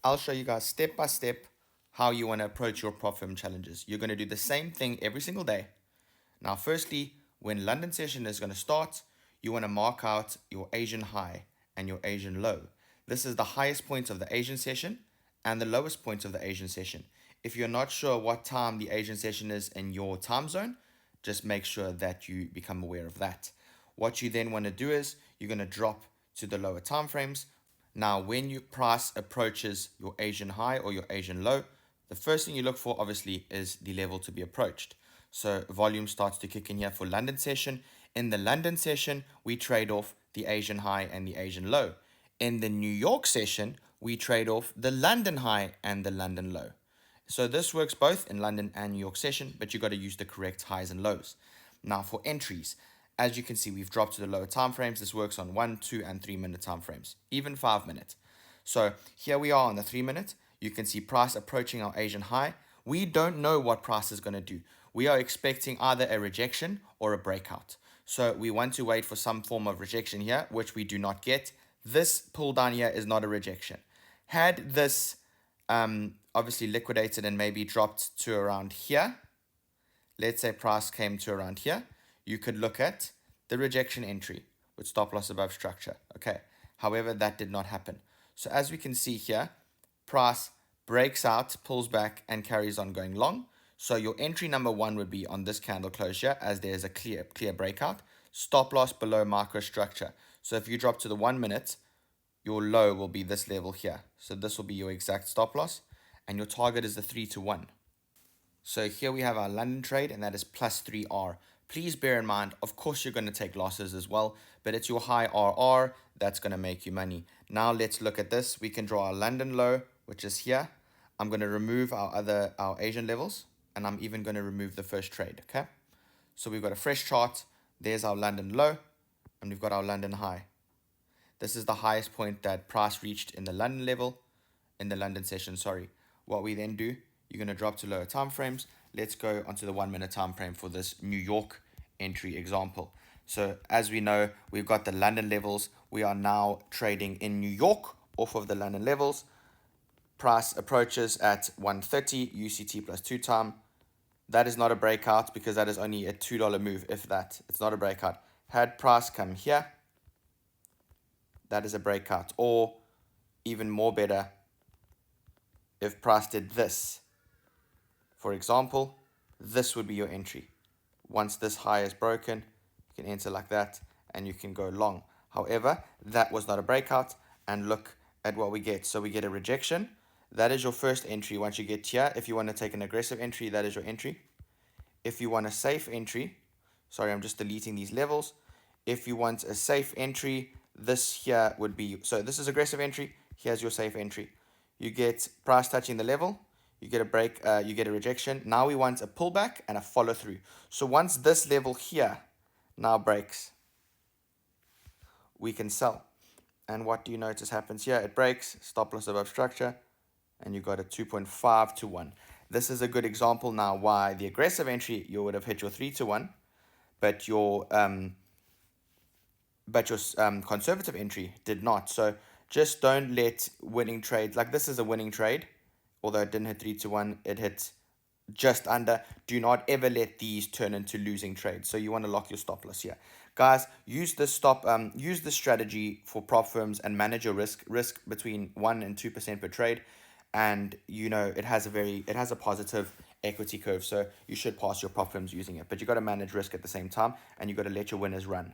I'll show you guys step by step how you want to approach your prop firm challenges. You're going to do the same thing every single day. Now, firstly, when London session is going to start, you want to mark out your Asian high and your Asian low. This is the highest point of the Asian session and the lowest point of the Asian session. If you're not sure what time the Asian session is in your time zone, just make sure that you become aware of that. What you then want to do is you're going to drop to the lower time frames. Now, when your price approaches your Asian high or your Asian low, the first thing you look for obviously is the level to be approached. So volume starts to kick in here for London session. In the London session, we trade off the Asian high and the Asian low. In the New York session, we trade off the London high and the London low. So this works both in London and New York session, but you got to use the correct highs and lows. Now for entries, as you can see, we've dropped to the lower time frames. This works on 1, 2, and 3 minute time frames, even 5 minute. So here we are on the 3 minute. You can see price approaching our Asian high. We don't know what price is going to do. We are expecting either a rejection or a breakout. So we want to wait for some form of rejection here, which we do not get. This pull down here is not a rejection. Had this obviously liquidated and maybe dropped to around here, let's say price came to around here, you could look at the rejection entry with stop loss above structure. Okay. However, that did not happen. So as we can see here, price breaks out, pulls back, and carries on going long. So your entry number one would be on this candle closure as there's a clear breakout. Stop loss below microstructure. So if you drop to the 1 minute, your low will be this level here. So this will be your exact stop loss. And your target is the 3 to 1. So here we have our London trade, and that is plus 3R. Please bear in mind, of course, you're going to take losses as well, but it's your high RR that's going to make you money. Now let's look at this. We can draw our London low, which is here. I'm going to remove our Asian levels, and I'm even going to remove the first trade, okay? So we've got a fresh chart. There's our London low, and we've got our London high. This is the highest point that price reached in the London level, in the London session, sorry. What we then do, you're going to drop to lower time frames. Let's go onto the 1 minute time frame for this New York entry example. So as we know, we've got the London levels. We are now trading in New York off of the London levels. Price approaches at 130 UCT plus 2 time. That is not a breakout because that is only a $2 move, if that. It's not a breakout. Had price come here, that is a breakout. Or even more better, if price did this, for example, this would be your entry. Once this high is broken, you can enter like that and you can go long. However, that was not a breakout, and look at what we get. So we get a rejection. That is your first entry. Once you get here, if you want to take an aggressive entry, that is your entry. If you want a safe entry, sorry, I'm just deleting these levels. If you want a safe entry, this here would be, so this is aggressive entry. Here's your safe entry. You get price touching the level, you get a break, you get a rejection. Now we want a pullback and a follow through. So once this level here now breaks, we can sell. And what do you notice happens here? It breaks, stop loss above structure, and you got a 2.5 to 1. This is a good example now why the aggressive entry, you would have hit your 3 to 1, but your conservative entry did not. So just don't let winning trades, like this is a winning trade, although it didn't hit 3 to 1, it hit just under. Do not ever let these turn into losing trades. So you want to lock your stop loss here. Guys, use this strategy for prop firms and manage your risk between 1 and 2% per trade. And you know it has a positive equity curve, so you should pass your prop firms using it. But you got to manage risk at the same time, and you got to let your winners run.